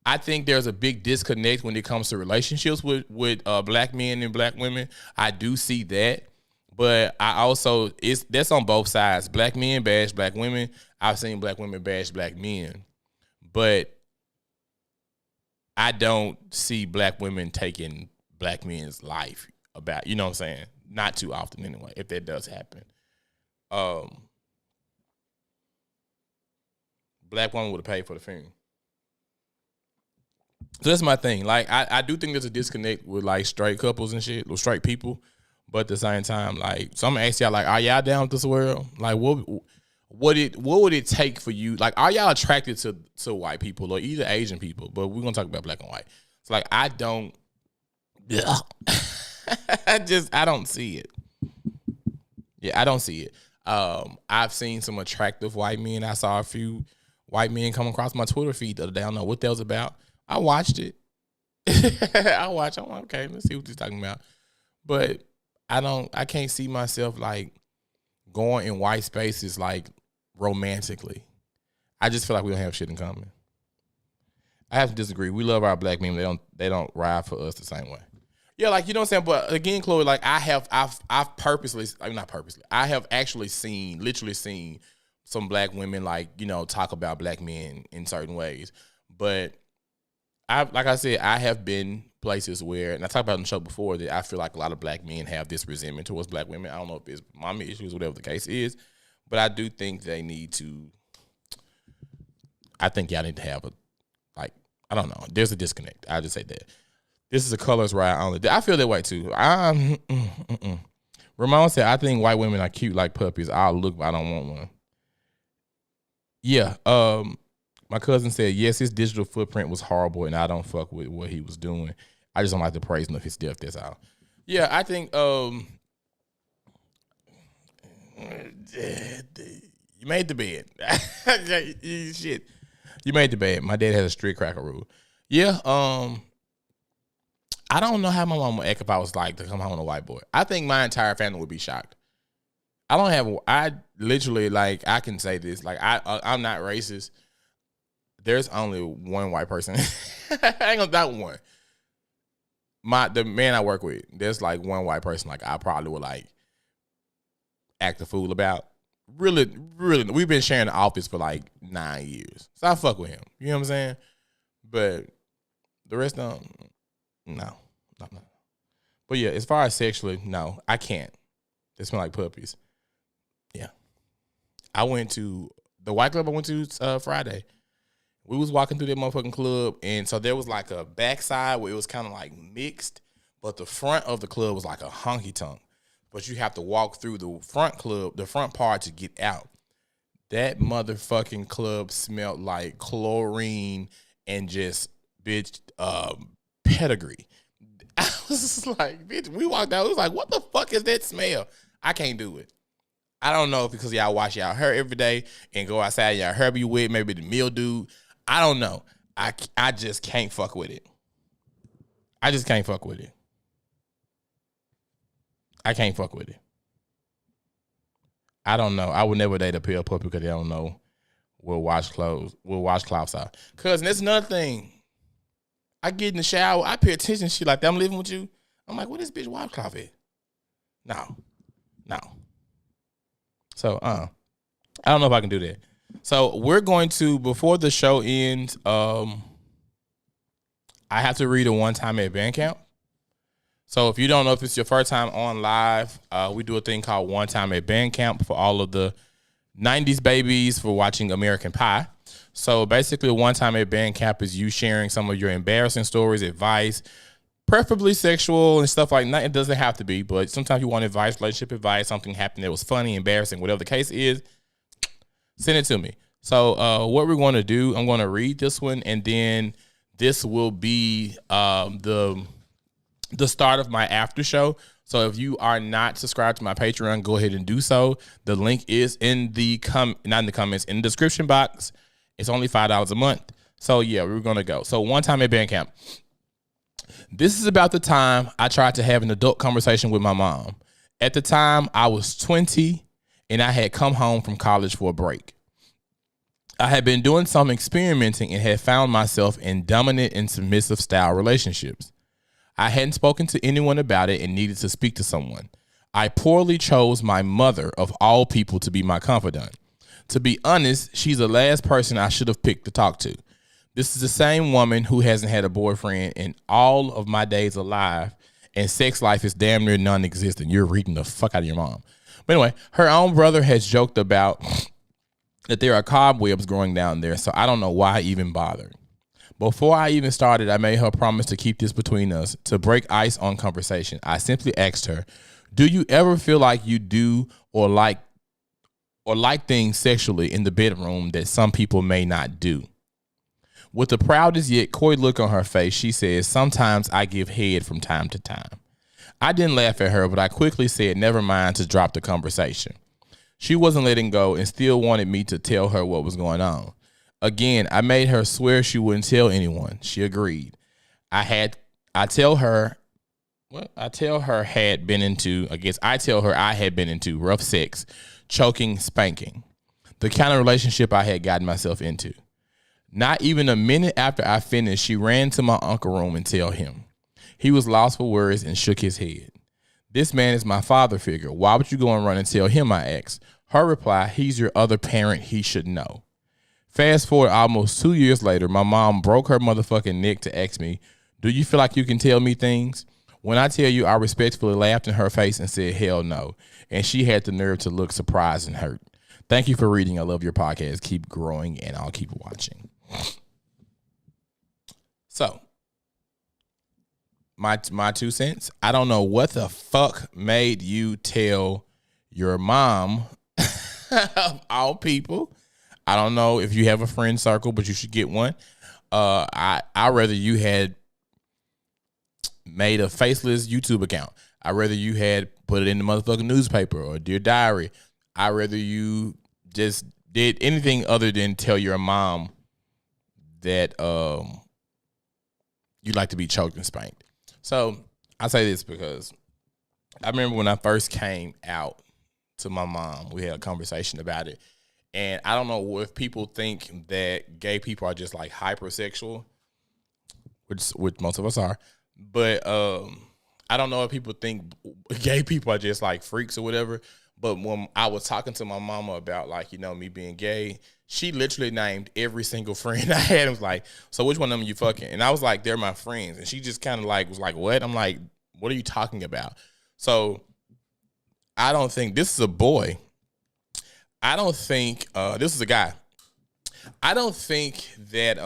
I think there's a big disconnect when it comes to relationships with black men and black women. I do see that. But I also, that's on both sides. Black men bash black women. I've seen black women bash black men. But I don't see black women taking black men's life about, you know what I'm saying? Not too often anyway, if that does happen. Black woman would have paid for the funeral. So that's my thing. Like, I do think there's a disconnect with like straight couples and shit, or straight people. But at the same time, like, so I'm gonna ask y'all, like, are y'all down with this world? Like, what would it take for you? Like, are y'all attracted to white people or either Asian people? But we're gonna talk about black and white. It's like, I don't I don't see it. Yeah, I don't see it. I've seen some attractive white men. I saw a few white men come across my Twitter feed the other day. I don't know what that was about. I watched it. I'm like, okay, let's see what he's talking about. But I can't see myself like going in white spaces like romantically. I just feel like we don't have shit in common. I have to disagree. We love our black men. They don't ride for us the same way. Yeah, like, you know what I'm saying? But again, Chloe, like, I've purposely, I mean, not purposely, I have actually literally seen some black women, like, you know, talk about black men in certain ways. But like I said, I have been places where, and I talked about on the show before, that I feel like a lot of black men have this resentment towards black women. I don't know if it's mommy issues, whatever the case is, but I do think they need to, I think y'all need to have I don't know. There's a disconnect. I'll just say that. This is a colors ride only. I feel that way too. Ramon said, I think white women are cute like puppies. I'll look, but I don't want one. Yeah. My cousin said, yes, his digital footprint was horrible, and I don't fuck with what he was doing. I just don't like the praising of his death. That's all. Yeah, I think you made the bed. Shit. You made the bed. My dad has a street cracker rule. Yeah, I don't know how my mom would act if I was like to come home with a white boy. I think my entire family would be shocked. I literally, like, I can say this, like, I'm not racist. There's only one white person. I ain't gonna doubt one. the man I work with, there's like one white person like I probably would like act a fool about. Really, we've been sharing the office for like 9 years. So I fuck with him. You know what I'm saying? But the rest of them, no. But yeah, as far as sexually, no, I can't. They smell like puppies. Yeah. I went to the white club I went to Friday. We was walking through that motherfucking club, and so there was like a backside where it was kind of like mixed, but the front of the club was like a honky tonk. But you have to walk through the front part to get out. That motherfucking club smelled like chlorine and just bitch pedigree. I was just like, bitch, we walked out. It was like, what the fuck is that smell? I can't do it. I don't know if because y'all wash y'all hair every day and go outside, y'all hair be wet, maybe the mildew. I don't know. I just can't fuck with it. I just can't fuck with it. I can't fuck with it. I don't know. I would never date a pale puppy because they don't know we'll wash cloths out. Cause that's another thing. I get in the shower, I pay attention to shit like that. I'm living with you. I'm like, what is bitch washcloth at? No. So I don't know if I can do that. So we're going to, before the show ends, I have to read a one time at band camp. So if you don't know if it's your first time on live, we do a thing called One Time at Band Camp for all of the 90s babies for watching American Pie. So basically, One Time at Band Camp is you sharing some of your embarrassing stories, advice, preferably sexual and stuff like that. It doesn't have to be, but sometimes you want advice, relationship advice, something happened that was funny, embarrassing, whatever the case is, send it to me. So what we're going to do, I'm going to read this one, and then this will be the start of my after show. So if you are not subscribed to my Patreon, go ahead and do so. The link is in the not in the comments, in the description box. It's only $5 a month. So yeah, we're gonna go. So One Time at Band Camp. This is about the time I tried to have an adult conversation with my mom. At the time, I was 20 and I had come home from college for a break. I had been doing some experimenting and had found myself in dominant and submissive style relationships. I hadn't spoken to anyone about it and needed to speak to someone. I poorly chose my mother, of all people, to be my confidant. To be honest, she's the last person I should have picked to talk to. This is the same woman who hasn't had a boyfriend in all of my days alive, and sex life is damn near non-existent. You're reading the fuck out of your mom. But anyway, her own brother has joked about that there are cobwebs growing down there, so I don't know why I even bothered. Before I even started, I made her promise to keep this between us, to break ice on conversation. I simply asked her, do you ever feel like you do or like things sexually in the bedroom that some people may not do? With the proudest yet coy look on her face, she says, sometimes I give head from time to time. I didn't laugh at her, but I quickly said, never mind, to drop the conversation. She wasn't letting go and still wanted me to tell her what was going on. Again, I made her swear she wouldn't tell anyone. She agreed. I tell her I had been into rough sex, choking, spanking, the kind of relationship I had gotten myself into. Not even a minute after I finished, she ran to my uncle's room and tell him. He was lost for words and shook his head. This man is my father figure. Why would you go and run and tell him? I asked. Her reply, he's your other parent. He should know. Fast forward almost 2 years later, my mom broke her motherfucking neck to ask me, do you feel like you can tell me things? When I tell you, I respectfully laughed in her face and said, hell no. And she had the nerve to look surprised and hurt. Thank you for reading. I love your podcast. Keep growing, and I'll keep watching. So, my 2 cents. I don't know what the fuck made you tell your mom, of all people. I don't know if you have a friend circle, but you should get one. I'd rather you had made a faceless YouTube account. I'd rather you had put it in the motherfucking newspaper or Dear Diary. I'd rather you just did anything other than tell your mom that you like to be choked and spanked. So I say this because I remember when I first came out to my mom, we had a conversation about it. And I don't know if people think that gay people are just like hypersexual, which most of us are. But I don't know if people think gay people are just like freaks or whatever. But when I was talking to my mama about like, me being gay, she literally named every single friend I had and was like, so which one of them you fucking? And I was like, they're my friends. And she just kind of like was like, what? I'm like, what are you talking about? So I don't think this is a boy. I don't think this is a guy. I don't think that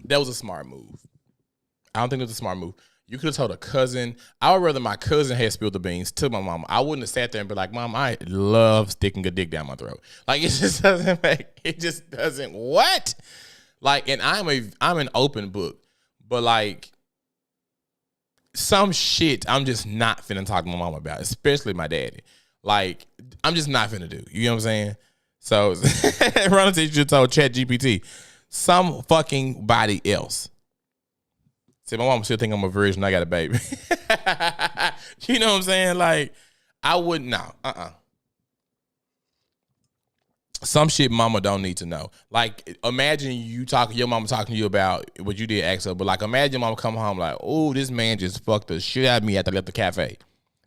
that was a smart move. I don't think it was a smart move. You could have told a cousin. I would rather my cousin had spilled the beans to my mama. I wouldn't have sat there and be like, Mom, I love sticking a dick down my throat. Like, it just doesn't what? Like, and I'm an open book. But like some shit I'm just not finna talk to my mama about, especially my daddy. Like, I'm just not finna do. You know what I'm saying? So Ronald teacher told ChatGPT, some fucking body else. See, my mom still think I'm a virgin. I got a baby. You know what I'm saying? Like, I wouldn't know. Some shit mama don't need to know. Like, imagine your mama talking to you about what you did ask her, but like, imagine mama come home like, oh, this man just fucked the shit out of me after I left the cafe.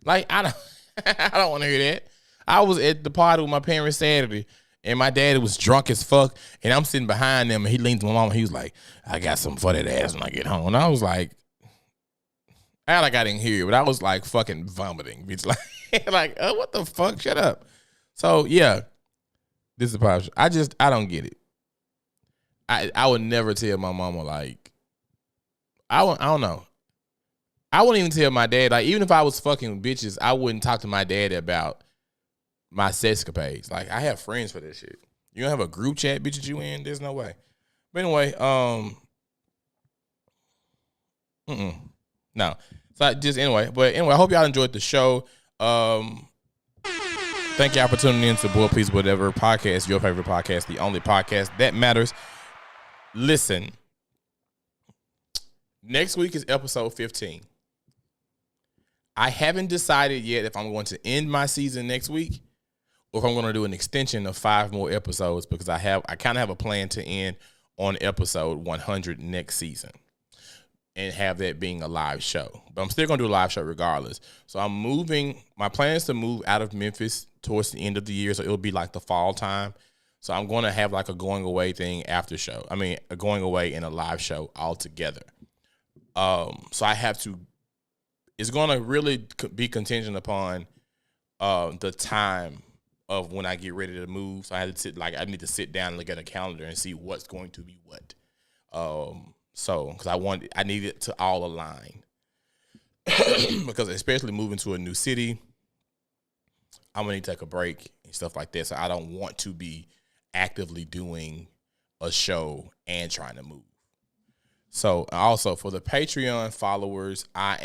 Like, I don't want to hear that. I was at the party with my parents Saturday, and my daddy was drunk as fuck, and I'm sitting behind them, and he leaned to my mama. He was like, I got something for that ass when I get home. And I was like, I didn't hear it, but I was like fucking vomiting. It's like, oh, what the fuck? Shut up. So, yeah, this is a problem. I don't get it. I would never tell my mama, like, I don't know. I wouldn't even tell my dad, like, even if I was fucking bitches, I wouldn't talk to my dad about my sexcapades. Like, I have friends for this shit. You don't have a group chat bitches you in? There's no way. But anyway, no. So anyway, I hope y'all enjoyed the show. Thank y'all for tuning in to Boy Please Whatever podcast, your favorite podcast, the only podcast that matters. Listen, next week is episode 15. I haven't decided yet if I'm going to end my season next week or if I'm going to do an extension of 5 more episodes, because I kind of have a plan to end on episode 100 next season and have that being a live show. But I'm still going to do a live show regardless. So my plan is to move out of Memphis towards the end of the year, so it'll be like the fall time. So I'm going to have like a going away thing after show. I mean, a going away and a live show all together. So I have to, it's going to really be contingent upon the time of when I get ready to move. So I need to sit down and look at a calendar and see what's going to be what. So, because I need it to all align. Because especially moving to a new city, I'm going to need to take a break and stuff like that. So I don't want to be actively doing a show and trying to move. So also for the Patreon followers, I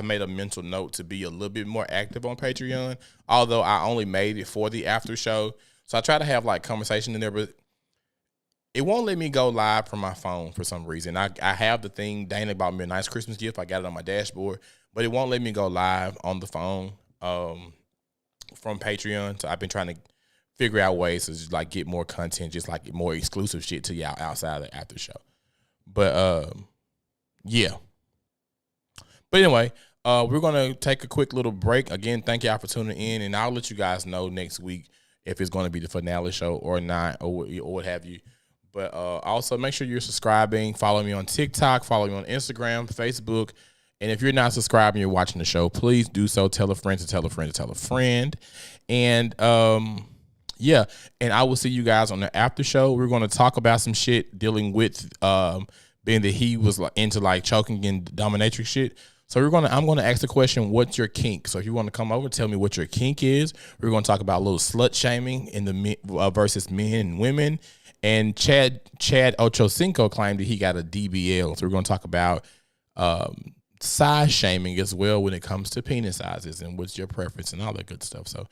made a mental note to be a little bit more active on Patreon, although I only made it for the after show. So I try to have like conversation in there, but it won't let me go live from my phone for some reason. I have the thing, Dana bought me a nice Christmas gift. I got it on my dashboard, but it won't let me go live on the phone from Patreon. So I've been trying to figure out ways to just like get more content, just like more exclusive shit to y'all outside of the after show. But yeah. But anyway, we're gonna take a quick little break. Again, thank y'all for tuning in, and I'll let you guys know next week if it's gonna be the finale show or not, or what have you. But also make sure you're subscribing. Follow me on TikTok. Follow me on Instagram, Facebook. And if you're not subscribing, you're watching the show, please do so. Tell a friend to tell a friend to tell a friend. And yeah, and I will see you guys on the after show. We're going to talk about some shit dealing with being that he was into like choking and dominatrix shit. So I'm going to ask the question, what's your kink? So if you want to come over, tell me what your kink is. We're going to talk about a little slut shaming in the versus men and women. And Chad Ochocinco claimed that he got a DBL. So we're going to talk about size shaming as well when it comes to penis sizes and what's your preference and all that good stuff. So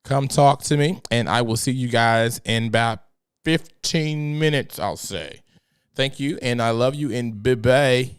come talk to me, and I will see you guys in about 15 minutes, I'll say. Thank you, and I love you, and bye-bye.